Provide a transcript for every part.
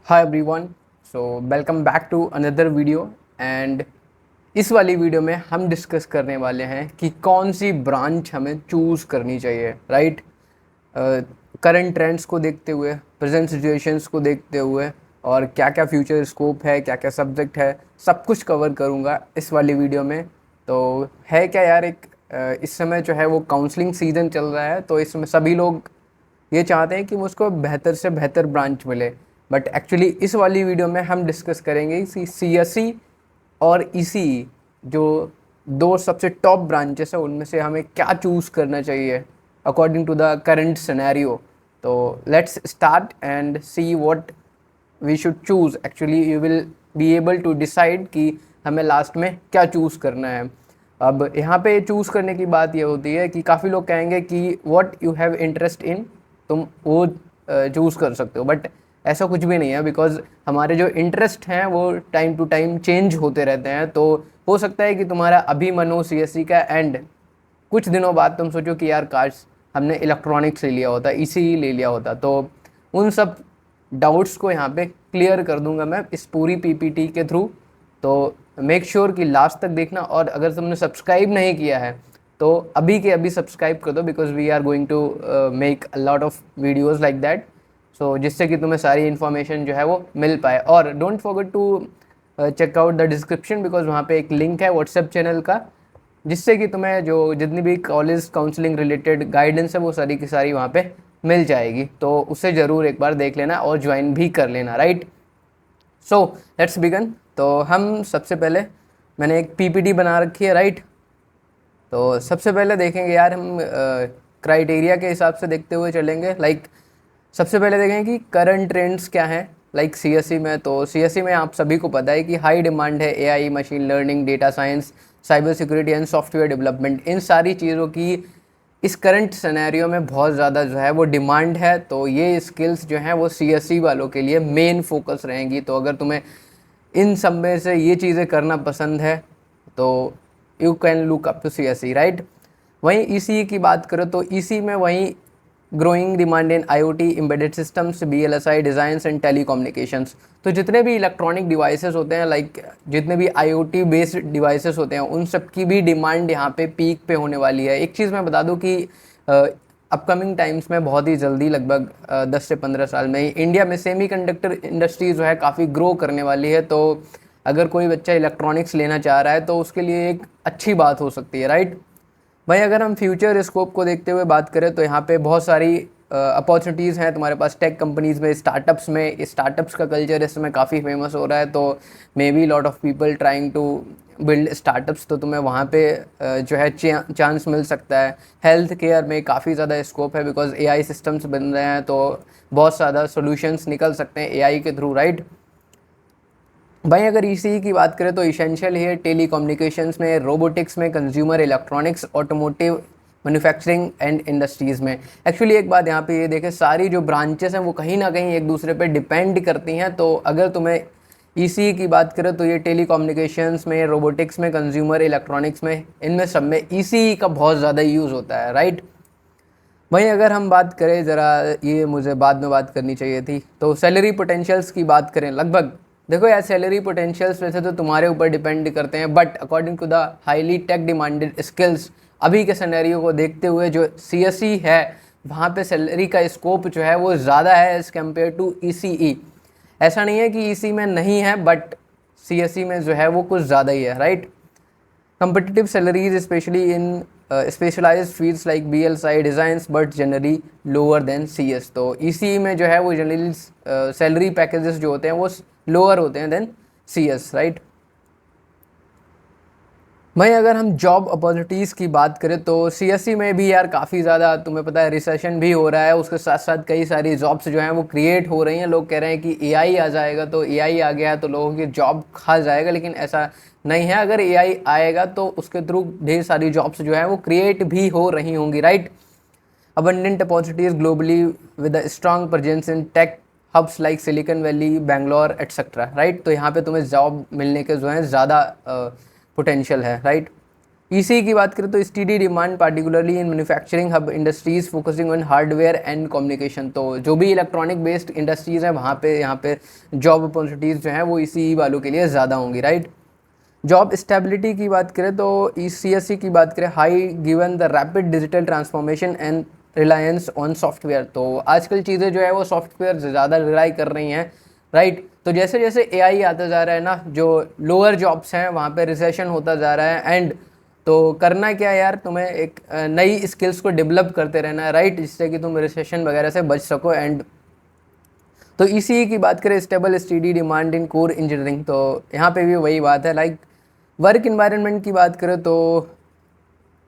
Hi everyone. So welcome back to another video. And इस वाली video में हम डिस्कस करने वाले हैं कि कौन सी ब्रांच हमें चूज़ करनी चाहिए, राइट। करंट ट्रेंड्स को देखते हुए, प्रेजेंट सिचुएशंस को देखते हुए, और क्या क्या फ्यूचर स्कोप है, क्या क्या सब्जेक्ट है, सब कुछ कवर करूँगा इस वाली वीडियो में। तो है क्या यार, इस समय जो है वो काउंसलिंग सीज़न चल रहा है, तो इसमें सभी लोग ये चाहते हैं कि मुझको बेहतर से बेहतर ब्रांच मिले। बट एक्चुअली इस वाली वीडियो में हम डिस्कस करेंगे CSE और ECE, जो दो सबसे टॉप ब्रांचेस है, उनमें से हमें क्या चूज़ करना चाहिए according to the current scenario. तो let's start and see what we should choose. Actually you will be able to decide कि हमें लास्ट में क्या चूज़ करना है। अब यहाँ पे चूज़ करने की बात ये होती है कि काफ़ी लोग कहेंगे कि what you have interest in, तुम वो चूज़ कर सकते हो। बट ऐसा कुछ भी नहीं है, बिकॉज हमारे जो इंटरेस्ट हैं वो टाइम टू टाइम चेंज होते रहते हैं। तो हो सकता है कि तुम्हारा अभी मन हो CSE का, एंड कुछ दिनों बाद तुम सोचो कि यार काश हमने इलेक्ट्रॉनिक्स ले लिया होता, ECE ले लिया होता। तो उन सब डाउट्स को यहाँ पे क्लियर कर दूंगा मैं इस पूरी PPT के थ्रू। तो मेक श्योर कि लास्ट तक देखना, और अगर तुमने सब्सक्राइब नहीं किया है तो अभी के अभी सब्सक्राइब कर दो, because we are going to make a lot of videos like that. So जिससे कि तुम्हें सारी इन्फॉर्मेशन जो है वो मिल पाए। और don't forget to check out the description, because वहाँ पे एक लिंक है व्हाट्सएप चैनल का, जिससे कि तुम्हें जो जितनी भी कॉलेज काउंसलिंग रिलेटेड गाइडेंस है वो सारी की सारी वहाँ पे मिल जाएगी। तो उसे ज़रूर एक बार देख लेना और ज्वाइन भी कर लेना, राइट। So let's begin. तो हम सबसे पहले, मैंने एक PPT बना रखी है, राइट। तो सबसे पहले देखेंगे यार, हम क्राइटेरिया के हिसाब से देखते हुए चलेंगे। लाइक सबसे पहले देखें कि करंट ट्रेंड्स क्या हैं। लाइक CSE में, तो CSE में आप सभी को पता है कि हाई डिमांड है AI, machine learning, data science, cyber security and software development. इन सारी चीज़ों की इस करंट सिनेरियो में बहुत ज़्यादा जो है वो डिमांड है। तो ये स्किल्स जो हैं वो CSE वालों के लिए मेन फोकस रहेंगी। तो अगर तुम्हें इन सब में से ये चीज़ें करना पसंद है तो you can look up to CSE, right. वहीं ECE की बात करो तो ECE में वहीं growing demand in IoT, embedded systems, BLSI designs and telecommunications. तो जितने भी इलेक्ट्रॉनिक डिवाइसेस होते हैं, लाइक जितने भी IoT बेस्ड डिवाइसेस होते हैं, उन सब की भी डिमांड यहाँ पे पीक पे होने वाली है। एक चीज़ मैं बता दूँ कि अपकमिंग टाइम्स में बहुत ही जल्दी, लगभग 10 से 15 साल में ही इंडिया में सेमीकंडक्टर इंडस्ट्री जो है काफ़ी ग्रो करने वाली है। तो अगर कोई बच्चा इलेक्ट्रॉनिक्स लेना चाह रहा है तो उसके लिए एक अच्छी बात हो सकती है, राइट। भाई अगर हम फ्यूचर स्कोप को देखते हुए बात करें तो यहाँ पे बहुत सारी अपॉर्चुनिटीज़ हैं तुम्हारे पास टेक कंपनीज़ में, स्टार्टअप्स में। स्टार्टअप्स का कल्चर इस समय काफ़ी फेमस हो रहा है, तो may be lot of people trying to build startups. तो तुम्हें वहाँ पे जो है चांस मिल सकता है। हेल्थ केयर में काफ़ी ज़्यादा स्कोप है, बिकॉज AI सिस्टम्स बन रहे हैं, तो बहुत ज़्यादा सोल्यूशंस निकल सकते हैं AI के थ्रू, राइट। भाई अगर ECE की बात करें तो इसेंशियल है टेली कम्युनिकेशंस में, रोबोटिक्स में, consumer electronics, automotive, manufacturing and industries में। एक्चुअली एक बात यहाँ पे ये देखें, सारी जो ब्रांचेस हैं वो कहीं ना कहीं एक दूसरे पे डिपेंड करती हैं। तो अगर तुम्हें ECE की बात करें तो ये टेली कम्युनिकेशंस में, रोबोटिक्स में, कंज्यूमर इलेक्ट्रॉनिक्स में, इनमें सब में ECE का बहुत ज़्यादा यूज़ होता है, राइट। वहीं अगर हम बात करें, ज़रा ये मुझे बाद में बात करनी चाहिए थी, तो सैलरी पोटेंशियल्स की बात करें, लगभग देखो यार, सैलरी पोटेंशियल्स वैसे तो तुम्हारे ऊपर डिपेंड करते हैं, but according to the highly tech demanded skills, अभी के सिनेरियो को देखते हुए जो CSE है वहाँ पे सैलरी का स्कोप जो है वो ज़्यादा है एज़ कम्पेयर टू ECE। ऐसा नहीं है कि ECE में नहीं है, बट CSE में जो है वो कुछ ज़्यादा ही है, right. competitive salaries especially in specialized fields like BLSI designs, but generally lower than CS। तो ECE में जो है वो जनरली सैलरी पैकेजेस जो होते हैं वो लोअर होते हैं देन CS, राइट। भाई अगर हम जॉब अपॉर्चुनिटीज़ की बात करें तो CSE में भी यार काफ़ी ज़्यादा, तुम्हें पता है रिसेशन भी हो रहा है, उसके साथ साथ कई सारी जॉब्स जो हैं वो क्रिएट हो रही हैं। लोग कह रहे हैं कि AI आ जाएगा, तो AI आ गया है तो लोगों की जॉब खा जाएगा, लेकिन ऐसा नहीं है। अगर AI आएगा तो उसके थ्रू ढेर सारी जॉब्स जो हैं वो क्रिएट भी हो रही होंगी, right. abundant opportunities globally with a strong presence in tech hubs like Silicon Valley, Bangalore, etc. Right. तो यहाँ पे तुम्हें जॉब मिलने के जो है ज़्यादा पोटेंशियल है, राइट। ईसी की बात करें तो steady demand particularly in manufacturing hub industries focusing on hardware and communication. तो जो भी इलेक्ट्रॉनिक बेस्ड इंडस्ट्रीज़ हैं वहाँ पे यहाँ पे जॉब अपॉर्चुनिटीज़ जो हैं वो ईसी वालों के लिए ज़्यादा होंगी, राइट। जॉब स्टेबिलिटी की बात करें तो सीएससी की बात करें, high given the rapid digital transformation and reliance on software. तो आजकल चीज़ें जो है वो सॉफ्टवेयर ज़्यादा रिलाई कर रही हैं, राइट। तो जैसे जैसे एआई आता जा रहा है ना, जो लोअर जॉब्स हैं वहाँ पे रिसेशन होता जा रहा है। एंड तो करना क्या यार, तुम्हें एक नई स्किल्स को डेवलप करते रहना है, राइट, जिससे कि तुम रिसेशन वगैरह से बच सको। एंड तो इसी की बात करें, stable study demand in core engineering, तो यहाँ पे भी वही बात है। लाइक वर्क इन्वायरमेंट की बात करें तो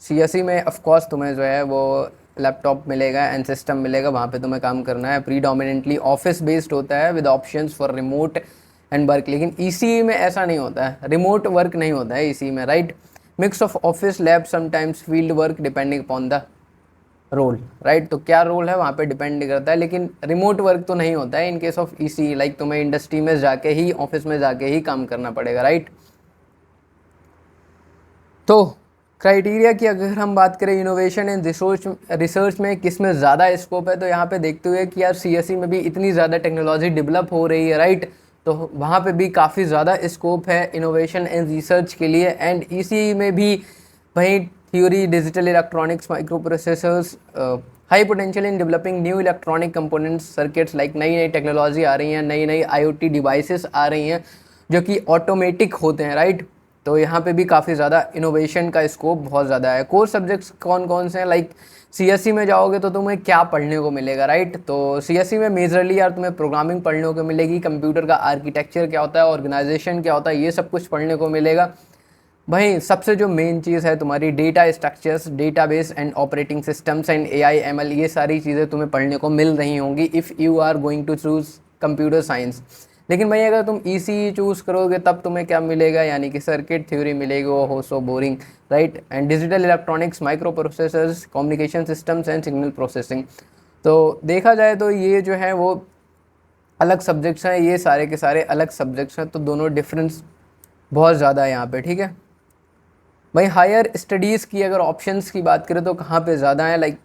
सीएससी में ऑफकोर्स तुम्हें जो है वो लैपटॉप मिलेगा एंड सिस्टम मिलेगा, वहाँ पे तुम्हें काम करना है। प्रीडोमिनेंटली ऑफिस बेस्ड होता है with options for remote and work. लेकिन ईसी में ऐसा नहीं होता है, रिमोट वर्क नहीं होता है ईसी में, right. Mix of office lab sometimes field work depending upon the role, right. तो क्या रोल है वहाँ पे डिपेंड करता है, लेकिन रिमोट वर्क तो नहीं होता है in case of EC. Like तुम्हें इंडस्ट्री में जाके ही, ऑफिस में जाके ही काम करना पड़ेगा, राइट। तो क्राइटेरिया की अगर हम बात करें इनोवेशन एंड रिसर्च में किस में ज़्यादा स्कोप है, तो यहाँ पे देखते हुए कि यार सीएससी में भी इतनी ज़्यादा टेक्नोलॉजी डेवलप हो रही है, राइट। तो वहाँ पे भी काफ़ी ज़्यादा स्कोप है इनोवेशन एंड रिसर्च के लिए। एंड ईसी में भी वहीं theory, digital electronics, micro processors, high potential in developing new electronic components circuits. Like नई नई टेक्नोलॉजी आ रही हैं, नई नई आईओटी डिवाइसेस आ रही हैं जो कि ऑटोमेटिक होते हैं, राइट। तो यहाँ पे भी काफ़ी ज़्यादा इनोवेशन का स्कोप बहुत ज़्यादा है। कोर सब्जेक्ट्स कौन कौन से हैं, लाइक सीएससी में जाओगे तो तुम्हें क्या पढ़ने को मिलेगा, राइट। तो सीएससी में मेजरली यार तुम्हें प्रोग्रामिंग पढ़ने को मिलेगी, कंप्यूटर का आर्किटेक्चर क्या होता है, ऑर्गेनाइजेशन क्या होता है, ये सब कुछ पढ़ने को मिलेगा। भाई सबसे जो मेन चीज़ है तुम्हारी data structures, database and operating systems and AI ML, ये सारी चीज़ें तुम्हें पढ़ने को मिल रही होंगी if you are going to choose computer science. लेकिन भाई अगर तुम ईसी चूज़ करोगे तब तुम्हें क्या मिलेगा, यानी कि सर्किट थ्योरी मिलेगी, वो हो so boring, right. And digital electronics, micro processors, communication systems and signal processing. तो देखा जाए तो ये जो है वो अलग सब्जेक्ट्स हैं, ये सारे के सारे अलग सब्जेक्ट्स हैं, तो दोनों डिफरेंस बहुत ज़्यादा है यहाँ पे, ठीक है। भाई हायर स्टडीज़ की अगर ऑप्शंस की बात करें तो कहाँ पे ज़्यादा है, लाइक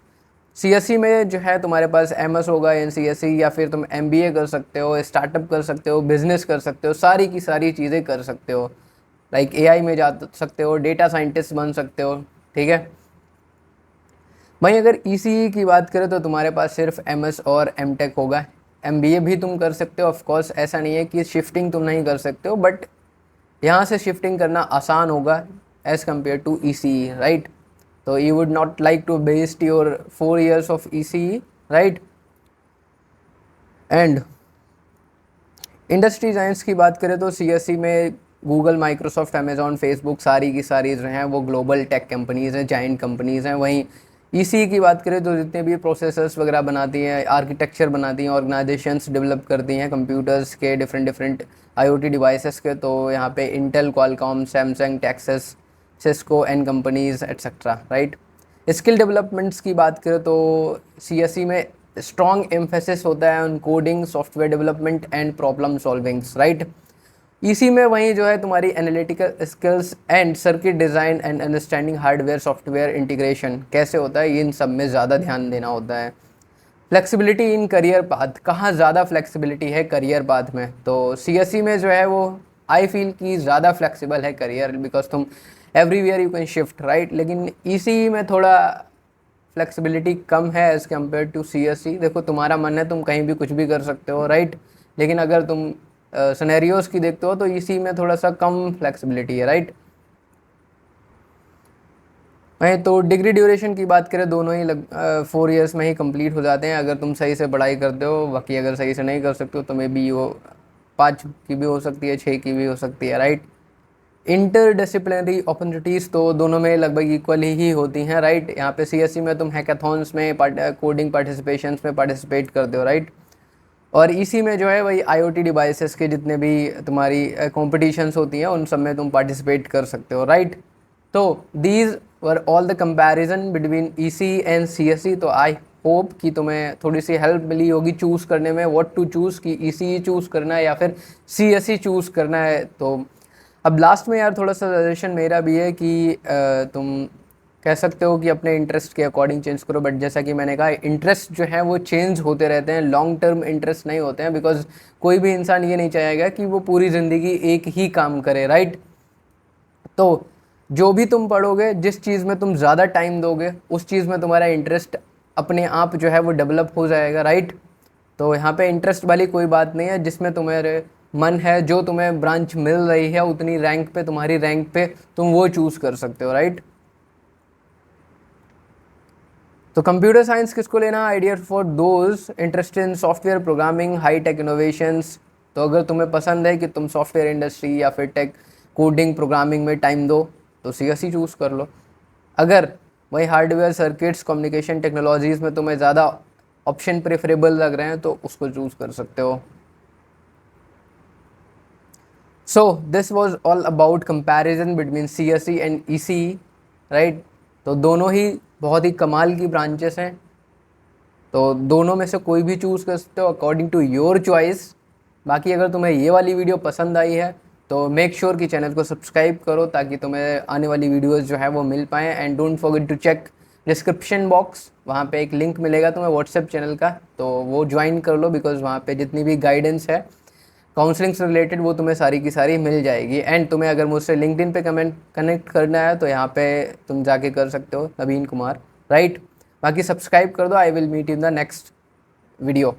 सीएससी में जो है तुम्हारे पास एमएस होगा इन सीएससी, या फिर तुम एमबीए कर सकते हो, स्टार्टअप कर सकते हो, बिजनेस कर सकते हो, सारी की सारी चीज़ें कर सकते हो। लाइक एआई में जा सकते हो, डेटा साइंटिस्ट बन सकते हो, ठीक है। भाई अगर ईसीई की बात करें तो तुम्हारे पास सिर्फ एमएस और एमटेक होगा। एमबीए भी तुम कर सकते हो, ऑफकोर्स ऐसा नहीं है कि शिफ्टिंग तुम नहीं कर सकते हो, बट यहाँ से शिफ्टिंग करना आसान होगा as compare to ECE, right. तो you would not like to waste your 4 years of ECE, right. And industry science की बात करें तो सीएससी में गूगल, माइक्रोसॉफ्ट, अमेजॉन, फेसबुक, सारी की सारी जो हैं वो ग्लोबल टेक कंपनीज़ हैं, जाइंट कंपनीज़ हैं। वहीं ECE की बात करें तो जितने भी प्रोसेसर्स वगैरह बनाती हैं, आर्किटेक्चर बनाती हैं, ऑर्गेनाइजेशंस डेवलप करती हैं कंप्यूटर्स के, डिफरेंट डिफरेंट आईओटी डिवाइसेस के, तो यहाँ पे Intel, Qualcomm, Samsung, Texas, Cisco and companies etcetera, right. Skill developments की बात करें तो सीएससी में स्ट्रॉन्ग एम्फेसिस होता है on coding, software development and problem solvings, right. इसी में वहीं जो है तुम्हारी analytical skills and circuit design and understanding hardware software integration कैसे होता है, इन सब में ज़्यादा ध्यान देना होता है। फ्लेक्सिबिलिटी इन करियर पाथ, कहाँ ज़्यादा फ्लेक्सिबिलिटी है करियर पाथ में, तो सीएससी में जो है वो आई फील की ज़्यादा फ्लेक्सिबल है करियर, बिकॉज तुम everywhere you can shift, right. लेकिन ईसीई में थोड़ा फ्लेक्सिबिलिटी कम है एज़ कम्पेयर टू सीएससी। देखो तुम्हारा मन है तुम कहीं भी कुछ भी कर सकते हो, राइट। लेकिन अगर तुम सिनेरियोस की देखते हो तो ईसी में थोड़ा सा कम फ्लेक्सिबिलिटी है, राइट। वहीं तो डिग्री ड्यूरेशन की बात करें दोनों ही 4 years में ही कंप्लीट हो जाते हैं अगर तुम सही से पढ़ाई करते हो। बाकी अगर सही से नहीं कर सकते हो तो मे बी वो 5 की भी हो सकती है, 6 की भी हो सकती है, राइट। इंटरडिसिप्लिनरी अपॉर्चुनिटीज़ तो दोनों में लगभग इक्वल ही होती हैं, राइट। यहाँ पे सीएससी में तुम हैकाथॉन्स में, कोडिंग पार्टिसिपेशंस में पार्टिसिपेट करते हो, राइट। और इसी में जो है वही आईओटी डिवाइसेस के जितने भी तुम्हारी कॉम्पिटिशन्स होती हैं उन सब में तुम पार्टिसिपेट कर सकते हो, राइट। तो these were all the comparison between EC and CSC. तो आई होप कि तुम्हें थोड़ी सी हेल्प मिली होगी चूज़ करने में, व्हाट टू चूज़, कि ईसी चूज़ करना है या फिर सीएससी चूज़ करना है। तो अब लास्ट में यार थोड़ा सा सजेशन मेरा भी है कि तुम कह सकते हो कि अपने इंटरेस्ट के अकॉर्डिंग चेंज करो, बट जैसा कि मैंने कहा इंटरेस्ट जो है वो चेंज होते रहते हैं, लॉन्ग टर्म इंटरेस्ट नहीं होते हैं, बिकॉज कोई भी इंसान ये नहीं चाहेगा कि वो पूरी ज़िंदगी एक ही काम करे, राइट। तो जो भी तुम पढ़ोगे, जिस चीज़ में तुम ज़्यादा टाइम दोगे, उस चीज़ में तुम्हारा इंटरेस्ट अपने आप जो है वो डेवलप हो जाएगा, राइट। तो यहाँ पे इंटरेस्ट वाली कोई बात नहीं है, जिसमें तुम्हारे मन है, जो तुम्हें ब्रांच मिल रही है उतनी रैंक पे, तुम्हारी रैंक पे, तुम वो चूज़ कर सकते हो, राइट। तो कंप्यूटर साइंस किसको लेना, idea for those interested in software programming, high tech innovations. तो अगर तुम्हें पसंद है कि तुम सॉफ्टवेयर इंडस्ट्री या फिर टेक कोडिंग प्रोग्रामिंग में टाइम दो, तो सीएसई चूज़ कर लो। अगर वही हार्डवेयर सर्किट्स कम्युनिकेशन टेक्नोलॉजीज़ में तुम्हें ज़्यादा ऑप्शन प्रेफरेबल लग रहे हैं, तो उसको चूज़ कर सकते हो। So this was all about comparison between CSE and ECE, right. तो दोनों ही बहुत ही कमाल की ब्रांचेस हैं, तो दोनों में से कोई भी चूज़ कर सकते हो अकॉर्डिंग टू योर चॉइस। बाकी अगर तुम्हें ये वाली वीडियो पसंद आई है तो मेक श्योर कि चैनल को सब्सक्राइब करो, ताकि तुम्हें आने वाली वीडियोस जो है वो मिल पाएँ। And don't forget to check description box, वहाँ पे एक लिंक मिलेगा तुम्हें व्हाट्सएप चैनल का, तो वो ज्वाइन कर लो, बिकॉज वहाँ पे जितनी भी गाइडेंस है काउंसलिंग से रिलेटेड वो तुम्हें सारी की सारी मिल जाएगी। एंड तुम्हें अगर मुझसे लिंक्डइन पे कनेक्ट करना है तो यहाँ पे तुम जाके कर सकते हो, नवीन कुमार, राइट। बाकी सब्सक्राइब कर दो। I will meet in the next video.